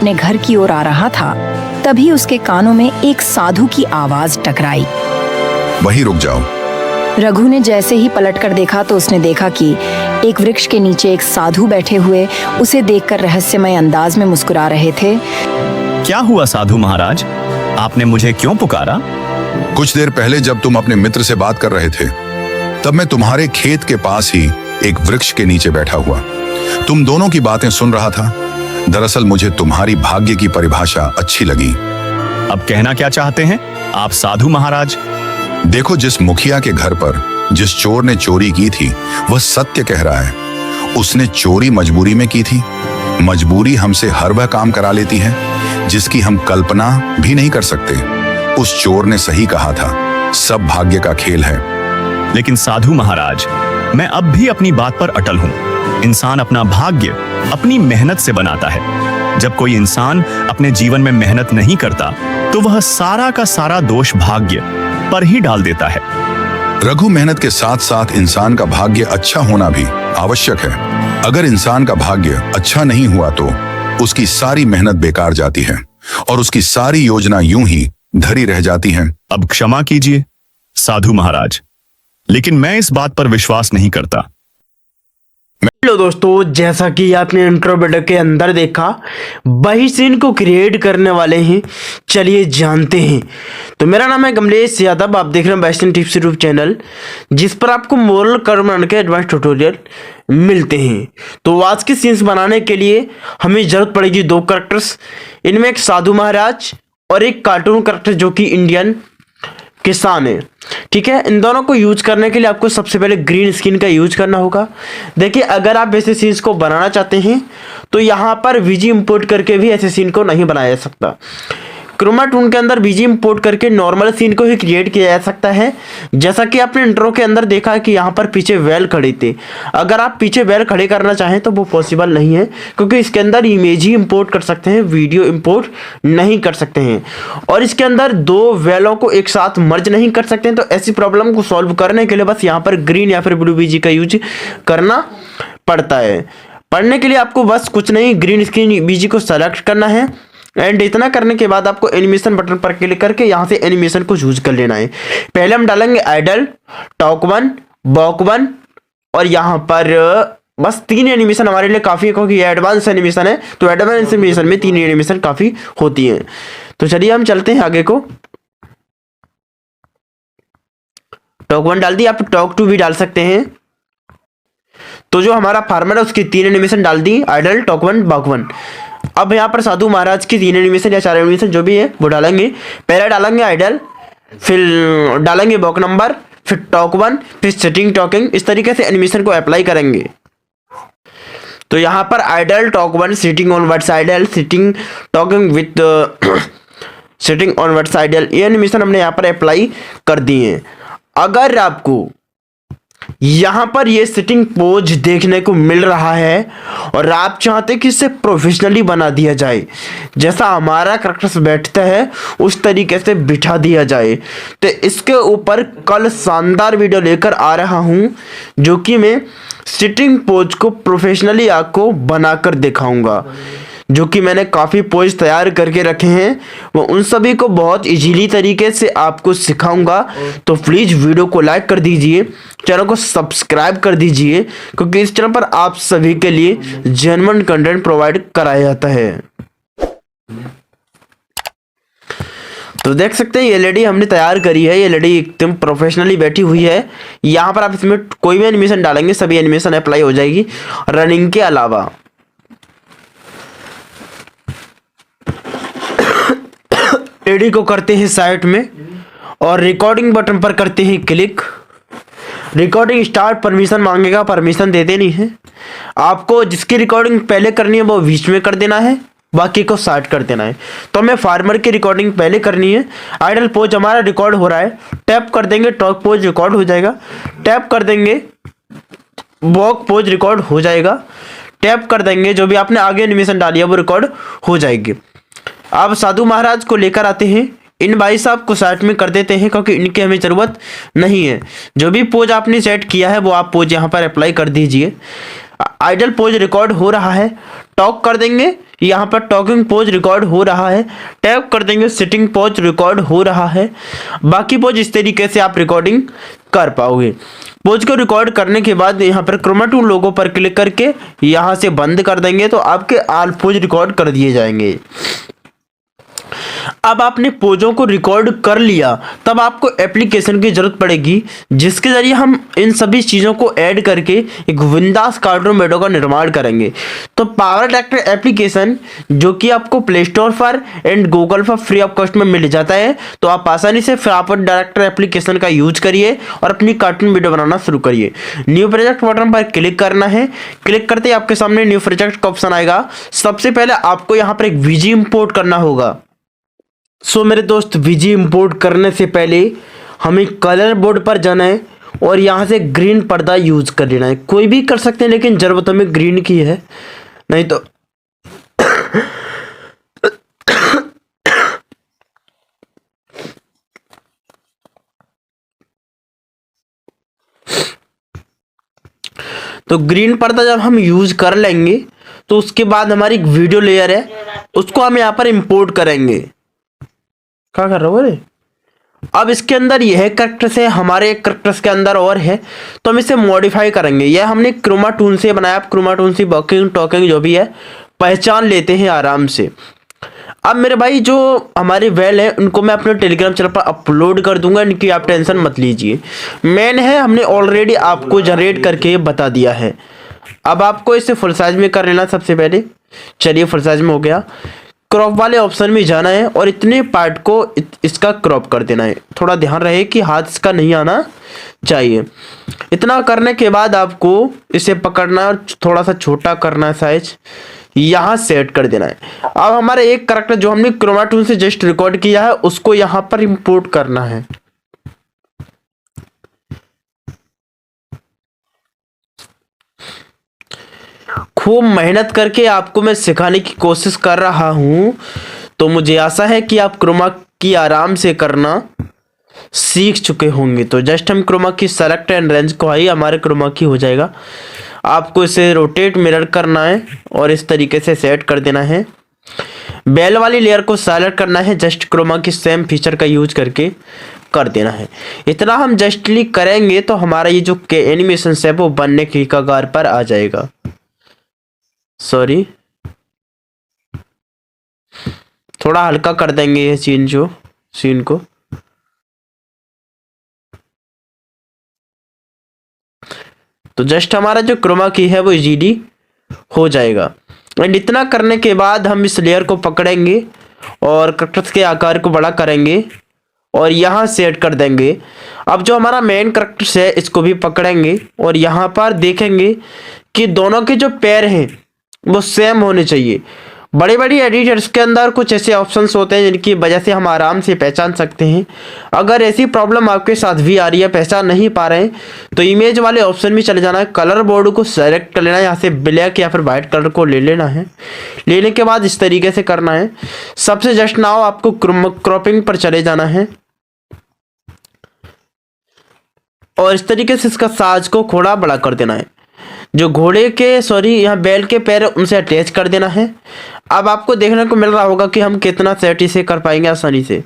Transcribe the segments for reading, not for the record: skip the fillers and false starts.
अपने घर की ओर आ रहा था, तभी उसके कानों में एक साधु की आवाज टकराई। वहीं रुक जाओ। रघु ने जैसे ही पलटकर देखा तो उसने देखा कि एक वृक्ष के नीचे एक साधु बैठे हुए उसे देखकर रहस्यमय अंदाज में मुस्कुरा रहे थे। क्या हुआ साधु महाराज, आपने मुझे क्यों पुकारा? कुछ देर पहले जब तुम अपने मित्र से बात कर रहे थे, तब मैं तुम्हारे खेत के पास ही एक वृक्ष के नीचे बैठा हुआ तुम दोनों की बातें सुन रहा था। दरअसल मुझे तुम्हारी भाग्य की परिभाषा अच्छी लगी। अब कहना क्या चाहते हैं आप साधु महाराज? देखो, जिस मुखिया के घर पर जिस चोर ने चोरी की थी वह सत्य कह रहा है। उसने चोरी मजबूरी में की थी। मजबूरी हमसे हर वह काम करा लेती है जिसकी हम कल्पना भी नहीं कर सकते। उस चोर ने सही कहा था, सब भाग्य का खेल है। लेकिन साधु महाराज, मैं अब भी अपनी बात पर अटल हूँ। इंसान अपना भाग्य अपनी मेहनत से बनाता है। जब कोई इंसान अपने जीवन में मेहनत नहीं करता तो वह सारा का सारा दोष भाग्य पर ही डाल देता है। रघु, मेहनत के साथ साथ इंसान का भाग्य अच्छा होना भी आवश्यक है। अगर इंसान का भाग्य अच्छा नहीं हुआ तो उसकी सारी मेहनत बेकार जाती है और उसकी सारी योजना यूं ही धरी रह जाती है। अब क्षमा कीजिए साधु महाराज, लेकिन मैं इस बात पर विश्वास नहीं करता। हेलो दोस्तों, जैसा कि आपने इंट्रो वीडियो के अंदर देखा, वही सीन को क्रिएट करने वाले हैं। चलिए जानते हैं। तो मेरा नाम है कमलेश यादव, आप देख रहे हैं वेस्टर्न टिप्स यूट्यूब चैनल, जिस पर आपको मोरल कर्म के एडवांस ट्यूटोरियल मिलते हैं। तो आज के सीन्स बनाने के लिए हमें जरूरत पड़ेगी दो कैरेक्टर्स। इनमें एक साधु महाराज और एक कार्टून कैरेक्टर जो कि इंडियन किसान है। ठीक है, इन दोनों को यूज करने के लिए आपको सबसे पहले ग्रीन स्क्रीन का यूज करना होगा। देखिए, अगर आप ऐसे सीन्स को बनाना चाहते हैं तो यहाँ पर वीजी इंपोर्ट करके भी ऐसे सीन को नहीं बनाया जा सकता। क्रोमा टून के अंदर वीजी इंपोर्ट करके नॉर्मल सीन को ही क्रिएट किया जा सकता है। जैसा कि आपने इंट्रो के अंदर देखा कि यहाँ पर पीछे वेल खड़ी थी। अगर आप पीछे वेल खड़े करना चाहें तो वो पॉसिबल नहीं है, क्योंकि इसके अंदर इमेज ही इंपोर्ट कर सकते हैं, वीडियो इंपोर्ट नहीं कर सकते हैं। और इसके अंदर दो वेलों को एक साथ मर्ज नहीं कर सकते हैं। तो ऐसी प्रॉब्लम को सॉल्व करने के लिए बस यहाँ पर ग्रीन या फिर ब्लू वीजी का यूज करना पड़ता है। पढ़ने के लिए आपको बस कुछ नहीं, ग्रीन स्क्रीन वीजी को सेलेक्ट करना है एंड इतना करने के बाद आपको एनिमेशन बटन पर क्लिक करके यहाँ से एनिमेशन को यूज कर लेना है। पहले हम डालेंगे आइडल, टॉक वन, बॉक वन, और यहाँ पर बस 3 एनिमेशन हमारे लिए काफ़ी है, क्योंकि एडवांस एनिमेशन है। तो एडवांस एनिमेशन में 3 एनिमेशन काफ़ी होती हैं। तो चलिए हम चलते हैं आगे को। टॉक वन डाल दी, आप टॉक टू भी डाल सकते हैं। तो जो हमारा फार्मर है उसकी 3 एनिमेशन डाल दी, आइडल, टॉक वन, बॉक वन। अब यहाँ पर साधु महाराज की 3 एनिमेशन या 4 एनिमेशन जो भी है वो डालेंगे। पहले डालेंगे आइडल, फिर डालेंगे बॉक नंबर, फिर टॉक वन, फिर सिटिंग टॉकिंग। इस तरीके से एनिमेशन को अप्लाई करेंगे। तो यहाँ पर idle, talk one, sitting on words idle, sitting talking with sitting on words idle, ये एनिमेशन हमने यहाँ पर अप्लाई कर दिए हैं। अगर आपको यहाँ पर ये सिटिंग पोज देखने को मिल रहा है और आप चाहते कि इसे प्रोफेशनली बना दिया जाए, जैसा हमारा कैरेक्टर्स बैठता है उस तरीके से बिठा दिया जाए, तो इसके ऊपर कल शानदार वीडियो लेकर आ रहा हूँ, जो कि मैं सिटिंग पोज को प्रोफेशनली आपको बनाकर दिखाऊंगा। जो कि मैंने काफ़ी पोज तैयार करके रखे हैं, वो उन सभी को बहुत इजीली तरीके से आपको सिखाऊंगा। तो प्लीज़ वीडियो को लाइक कर दीजिए, चैनल को सब्सक्राइब कर दीजिए, क्योंकि इस चैनल पर आप सभी के लिए जेन्युइन कंटेंट प्रोवाइड कराया जाता है। तो देख सकते हैं ये लेडी हमने तैयार करी है। ये लेडी एकदम प्रोफेशनली बैठी हुई है। यहाँ पर आप इसमें कोई भी एनिमेशन डालेंगे सभी एनिमेशन अप्लाई हो जाएगी रनिंग के अलावा। एडी को करते हैं साइड में और रिकॉर्डिंग बटन पर करते हैं क्लिक। रिकॉर्डिंग स्टार्ट परमिशन मांगेगा, परमिशन दे देनी है। आपको जिसकी रिकॉर्डिंग पहले करनी है वो बीच में कर देना है, बाकी को स्टार्ट कर देना है। तो हमें फार्मर की रिकॉर्डिंग पहले करनी है। आइडल पोज हमारा रिकॉर्ड हो रहा है, टैप कर देंगे, टॉक पोज रिकॉर्ड हो जाएगा। टैप कर देंगे, वॉक पोज रिकॉर्ड हो जाएगा। टैप कर देंगे, जो भी आपने आगे एनिमेशन डाली है वो रिकॉर्ड हो जाएगी। अब साधु महाराज को लेकर आते हैं। इन भाई साहब को साइड में कर देते हैं, क्योंकि इनकी हमें ज़रूरत नहीं है। जो भी पोज आपने सेट किया है वो आप पोज यहाँ पर अप्लाई कर दीजिए। आइडल पोज रिकॉर्ड हो रहा है, टॉक कर देंगे, यहाँ पर टॉकिंग पोज रिकॉर्ड हो रहा है, टैप कर देंगे सिटिंग पोज रिकॉर्ड हो रहा है। बाकी पोज इस तरीके से आप रिकॉर्डिंग कर पाओगे। पोज को रिकॉर्ड करने के बाद यहाँ पर क्रोमा टूल लोगो पर क्लिक करके यहाँ से बंद कर देंगे तो आपके ऑल पोज रिकॉर्ड कर दिए जाएंगे। अब आपने पोजों को रिकॉर्ड कर लिया, तब आपको एप्लीकेशन की जरूरत पड़ेगी जिसके जरिए हम इन सभी चीज़ों को ऐड करके एक विंडोज कार्टून वीडियो का निर्माण करेंगे। तो पावर ट्रैक्टर एप्लीकेशन जो कि आपको प्ले स्टोर पर एंड गूगल पर फ्री ऑफ कॉस्ट में मिल जाता है, तो आप आसानी से पावर ट्रैक्टर एप्लीकेशन का यूज करिए और अपनी कार्टून वीडियो बनाना शुरू करिए। न्यू प्रोजेक्ट बटन पर क्लिक करना है। क्लिक करते ही आपके सामने न्यू प्रोजेक्ट का ऑप्शन आएगा। सबसे पहले आपको यहाँ पर एक वीजी इंपोर्ट करना होगा। सो मेरे दोस्त, वीजी इंपोर्ट करने से पहले हमें कलर बोर्ड पर जाना है और यहाँ से ग्रीन पर्दा यूज कर लेना है। कोई भी कर सकते हैं लेकिन जरूरत हमें ग्रीन की है, नहीं तो तो ग्रीन पर्दा जब हम यूज कर लेंगे तो उसके बाद हमारी एक वीडियो लेयर है, उसको हम यहाँ पर इंपोर्ट करेंगे। क्या कर रहे हो रे? अब इसके अंदर यह कैरेक्टर्स है, हमारे कैरेक्टर्स के अंदर और है, तो हम इसे मॉडिफाई करेंगे। यह हमने क्रोमा टूल से बनाया। आप क्रोमा टूल से वॉकिंग टॉकिंग जो भी है पहचान लेते हैं आराम से। अब मेरे भाई जो हमारे वेल है उनको मैं अपने टेलीग्राम चैनल पर अपलोड कर दूंगा, इनकी आप टेंशन मत लीजिए। मेन है हमने ऑलरेडी आपको जनरेट करके बता दिया है। अब आपको इसे फुल साइज में कर लेना सबसे पहले। चलिए फुल साइज में हो गया। क्रॉप वाले ऑप्शन में जाना है और इतने पार्ट को इसका क्रॉप कर देना है। थोड़ा ध्यान रहे कि हाथ इसका नहीं आना चाहिए। इतना करने के बाद आपको इसे पकड़ना और थोड़ा सा छोटा करना है साइज, यहाँ सेट कर देना है। अब हमारा एक कैरेक्टर जो हमने क्रोमा टूल से जस्ट रिकॉर्ड किया है उसको यहाँ पर इंपोर्ट करना है। खूब मेहनत करके आपको मैं सिखाने की कोशिश कर रहा हूं, तो मुझे आशा है कि आप क्रोमा की आराम से करना सीख चुके होंगे। तो जस्ट हम क्रोमा की सेलेक्ट एंड रेंज को आई, हमारे क्रोमा की हो जाएगा। आपको इसे रोटेट मिरर करना है और इस तरीके से सेट कर देना है। बेल वाली लेयर को सेलेक्ट करना है, जस्ट क्रोमा की सेम फीचर का यूज करके कर देना है। इतना हम जस्टली करेंगे तो हमारा ये जो एनिमेशन है वो बनने की कगार पर आ जाएगा। सॉरी, थोड़ा हल्का कर देंगे ये सीन को। तो जस्ट हमारा जो क्रोमा की है वो इजीली हो जाएगा। एंड इतना करने के बाद हम इस लेयर को पकड़ेंगे और कैरेक्टर्स के आकार को बड़ा करेंगे और यहाँ सेट कर देंगे। अब जो हमारा मेन कैरेक्टर्स है इसको भी पकड़ेंगे और यहाँ पर देखेंगे कि दोनों के जो पैर हैं वो सेम होने चाहिए। बड़ी बड़ी एडिटर्स के अंदर कुछ ऐसे ऑप्शंस होते हैं जिनकी वजह से हम आराम से पहचान सकते हैं। अगर ऐसी प्रॉब्लम आपके साथ भी आ रही है, पहचान नहीं पा रहे हैं, तो इमेज वाले ऑप्शन में चले जाना है। कलर बोर्ड को सेलेक्ट कर लेना है, यहाँ से ब्लैक या फिर वाइट कलर को ले लेना है। लेने के बाद इस तरीके से करना है। सबसे जस्ट नाउ आपको क्रॉपिंग पर चले जाना है और इस तरीके से इसका साइज को थोड़ा बड़ा कर देना है। जो घोड़े के यहाँ बैल के पैर उनसे अटैच कर देना है। अब आपको देखने को मिल रहा होगा कि हम कितना सेट इसे कर पाएंगे आसानी से।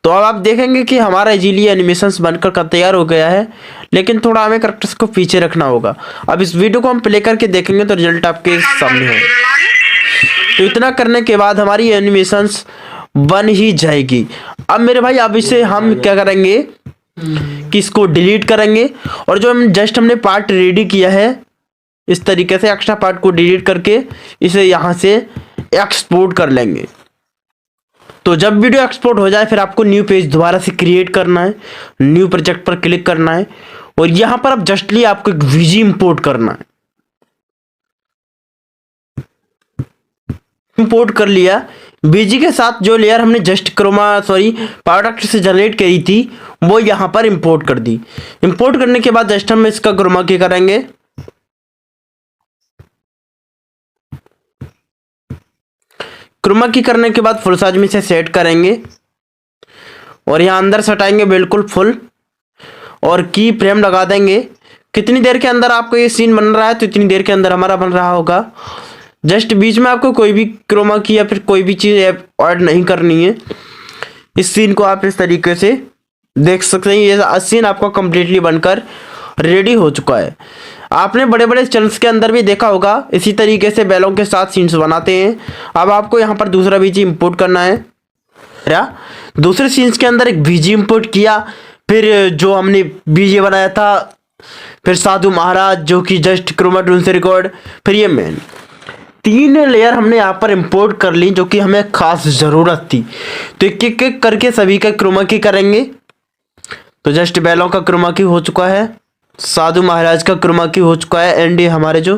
तो अब आप देखेंगे कि हमारा इजीली एनिमेशंस बनकर का तैयार हो गया है, लेकिन थोड़ा हमें कैरेक्टर्स को पीछे रखना होगा। अब इस वीडियो को हम प्ले करके देखेंगे तो रिजल्ट आपके सामने है। तो इतना करने के बाद हमारी एनिमेशंस बन ही जाएगी। अब मेरे भाई अब इसे हम क्या करेंगे कि इसको डिलीट करेंगे और जो हमने पार्ट रेडी किया है इस तरीके से एक्स्ट्रा पार्ट को डिलीट करके इसे यहाँ से एक्सपोर्ट कर लेंगे। तो जब वीडियो एक्सपोर्ट हो जाए फिर आपको न्यू पेज दोबारा से क्रिएट करना है, न्यू प्रोजेक्ट पर क्लिक करना है और यहाँ पर अब जस्टली आपको एक वीजी इंपोर्ट करना है। इंपोर्ट कर लिया। वीजी के साथ जो लेयर हमने जस्ट पावर ट्रैक्टर से जनरेट करी थी वो यहाँ पर इंपोर्ट कर दी। इंपोर्ट करने के बाद जस्ट हम इसका क्रोमा की करेंगे। क्रोमा की करने के बाद फुल साइज में से सेट करेंगे और यहाँ अंदर सटाएंगे बिल्कुल फुल और की फ्रेम लगा देंगे। कितनी देर के अंदर आपको ये सीन बन रहा है तो इतनी देर के अंदर हमारा बन रहा होगा। जस्ट बीच में आपको कोई भी क्रोमा की या फिर कोई भी चीज़ ऐड नहीं करनी है। इस सीन को आप इस तरीके से देख सकते हैं। ये सीन आपका कंप्लीटली बनकर रेडी हो चुका है। आपने बड़े बड़े चैनल्स के अंदर भी देखा होगा, इसी तरीके से बैलों के साथ सीन्स बनाते हैं। अब आपको यहाँ पर दूसरा बीजी इंपोर्ट करना है। दूसरे सीन्स के अंदर एक बीजी इंपोर्ट किया, फिर जो हमने बीजी बनाया था, फिर साधु महाराज जो कि जस्ट क्रोमा टूल से रिकॉर्ड, फिर ये मेन 3 लेयर हमने यहाँ पर इंपोर्ट कर ली जो कि हमें खास ज़रूरत थी। तो एक एक करके सभी का क्रोमा की करेंगे। तो जस्ट बैलों का क्रोमा की हो चुका है, साधु महाराज का क्रोमा की हो चुका है, एंड ये हमारे जो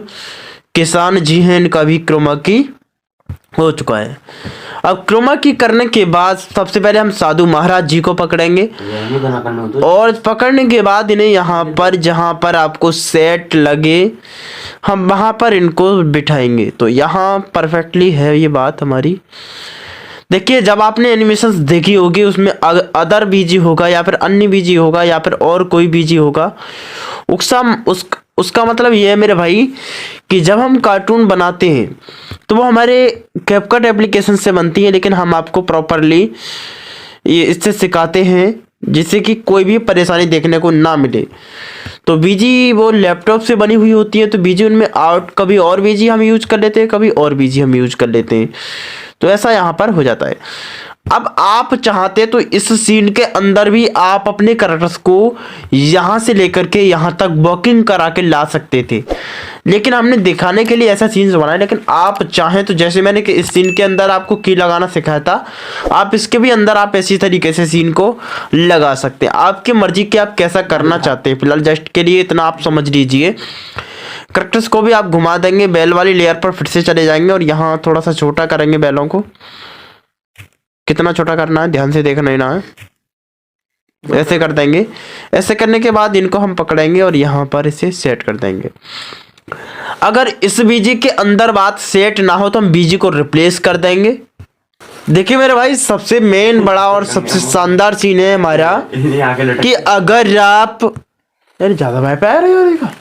किसान जी हैं इनका भी क्रोमा की हो चुका है। अब क्रोमा की करने के बाद सबसे पहले हम साधु महाराज जी को पकड़ेंगे और पकड़ने के बाद इन्हें यहाँ पर जहाँ पर आपको सेट लगे हम वहाँ पर इनको बिठाएंगे। तो यहाँ परफेक्टली है ये बात हमारी। देखिए जब आपने एनिमेशंस देखी होगी उसमें अदर बीजी होगा या फिर अन्य बीजी होगा या फिर और कोई बीजी होगा, उसका मतलब ये है मेरे भाई कि जब हम कार्टून बनाते हैं तो वो हमारे कैपकट एप्लीकेशन से बनती है, लेकिन हम आपको प्रॉपरली ये इससे सिखाते हैं जिससे कि कोई भी परेशानी देखने को ना मिले। तो बीजी वो लैपटॉप से बनी हुई होती है, तो बीजी उनमें कभी और बीजी हम यूज कर लेते हैं, कभी और बीजी हम यूज कर लेते हैं। तो ऐसा यहाँ पर हो जाता है। अब आप चाहते तो इस सीन के अंदर भी आप अपने कैरेक्टर्स को यहाँ से लेकर के यहाँ तक वॉकिंग करा के ला सकते थे, लेकिन हमने दिखाने के लिए ऐसा सीन्स बनाया। लेकिन आप चाहें तो जैसे मैंने कि इस सीन के अंदर आपको की लगाना सिखाया था, आप इसके भी अंदर आप ऐसी तरीके से सीन को लगा सकते हैं। आपकी मर्जी कि आप कैसा करना चाहते हैं। फिलहाल जस्ट के लिए इतना आप समझ लीजिए। कैरेक्टर्स को भी आप घुमा देंगे, बैल वाली लेयर पर फिर से चले जाएंगे और यहाँ थोड़ा सा छोटा करेंगे बैलों को। कितना छोटा करना है ध्यान से देखना ही ना है, ऐसे कर देंगे। ऐसे करने के बाद इनको हम पकड़ेंगे और यहाँ पर इसे सेट कर देंगे। अगर इस बीजी के अंदर बात सेट ना हो तो हम बीजी को रिप्लेस कर देंगे। देखिए मेरे भाई सबसे मेन बड़ा और सबसे शानदार सीन है हमारा कि अगर आप ज्यादा भाई पा रहे हो देखा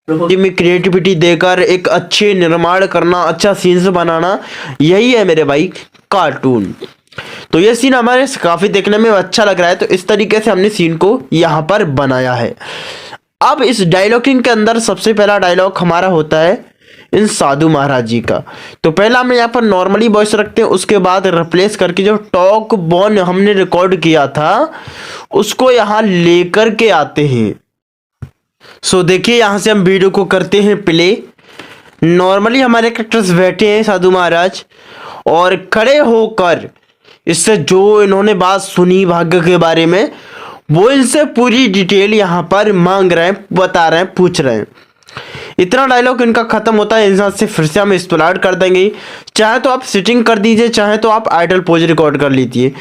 में क्रिएटिविटी देकर एक अच्छे निर्माण करना, अच्छा सीन्स बनाना, यही है मेरे भाई कार्टून। तो ये सीन हमारे काफी देखने में अच्छा लग रहा है, तो इस तरीके से हमने सीन को यहाँ पर बनाया है। अब इस डायलॉगिंग के अंदर सबसे पहला डायलॉग हमारा होता है इन साधु महाराज जी का। तो पहला हम यहाँ पर नॉर्मली वॉइस रखते हैं, उसके बाद रिप्लेस करके जो टॉक बॉन हमने रिकॉर्ड किया था उसको यहाँ लेकर के आते हैं। सो देखिए यहाँ से हम वीडियो को करते हैं प्ले। नॉर्मली हमारे कैरेक्टर्स बैठे हैं साधु महाराज और खड़े होकर इससे जो इन्होंने बात सुनी भाग्य के बारे में वो इनसे पूरी डिटेल यहाँ पर मांग रहे हैं, बता रहे हैं, पूछ रहे हैं। इतना डायलॉग इनका खत्म होता है, इंसान से फिर से हम स्टार्ट कर देंगे। चाहे तो आप सिटिंग कर दीजिए, चाहे तो आप आइडल पोज रिकॉर्ड कर लीजिए।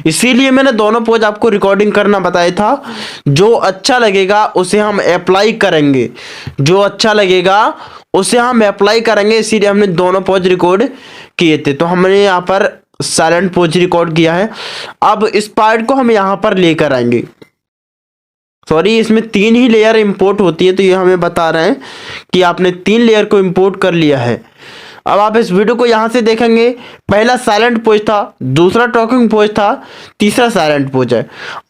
इसीलिए मैंने दोनों पोज आपको रिकॉर्डिंग करना बताया था। जो अच्छा लगेगा उसे हम अप्लाई करेंगे, जो अच्छा लगेगा उसे हम अप्लाई करेंगे। इसीलिए हमने दोनों पोज रिकॉर्ड किए थे। तो हमने यहाँ पर साइलेंट पोज रिकॉर्ड किया है। अब इस पार्ट को हम यहाँ पर लेकर आएंगे। सॉरी, इसमें 3 ही लेयर इंपोर्ट होती है, तो ये हमें बता रहे हैं कि आपने 3 लेयर को इंपोर्ट कर लिया है। अब आप इस वीडियो को यहाँ से देखेंगे, पहला साइलेंट पोज था, दूसरा टॉकिंग पोज था, तीसरा साइलेंट पोज है।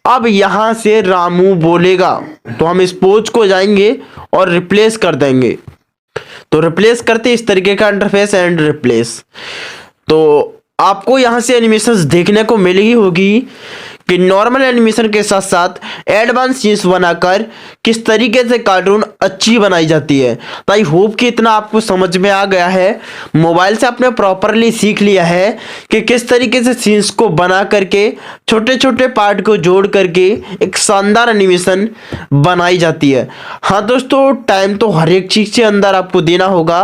अब यहाँ से रामू बोलेगा तो हम इस पोज को जाएंगे और रिप्लेस कर देंगे। तो रिप्लेस करते इस तरीके का इंटरफेस एंड रिप्लेस। तो आपको यहाँ से एनिमेशंस देखने को मिल ही होगी कि नॉर्मल एनिमेशन के साथ साथ एडवांस सीन्स बनाकर किस तरीके से कार्टून अच्छी बनाई जाती है। तो आई होप कि इतना आपको समझ में आ गया है, मोबाइल से आपने प्रॉपरली सीख लिया है कि किस तरीके से सीन्स को बना करके छोटे छोटे पार्ट को जोड़ करके एक शानदार एनिमेशन बनाई जाती है। हाँ दोस्तों, टाइम तो हर एक चीज़ के अंदर आपको देना होगा,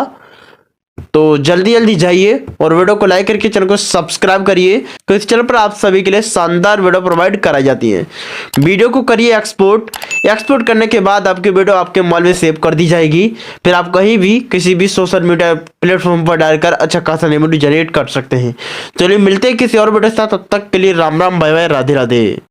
तो जल्दी जल्दी जाइए और वीडियो को लाइक करके चैनल को सब्सक्राइब करिए, तो इस चैनल पर आप सभी के लिए शानदार वीडियो प्रोवाइड कराई जाती है। वीडियो को करिए एक्सपोर्ट करने के बाद आपकी वीडियो आपके मोबाइल में सेव कर दी जाएगी। फिर आप कहीं भी किसी भी सोशल मीडिया प्लेटफॉर्म पर डालकर अच्छा खासा रेवेन्यू जनरेट कर सकते हैं। चलिए मिलते हैं किसी और वीडियो के साथ, तब तक के लिए राम राम, बाय बाय, राधे राधे।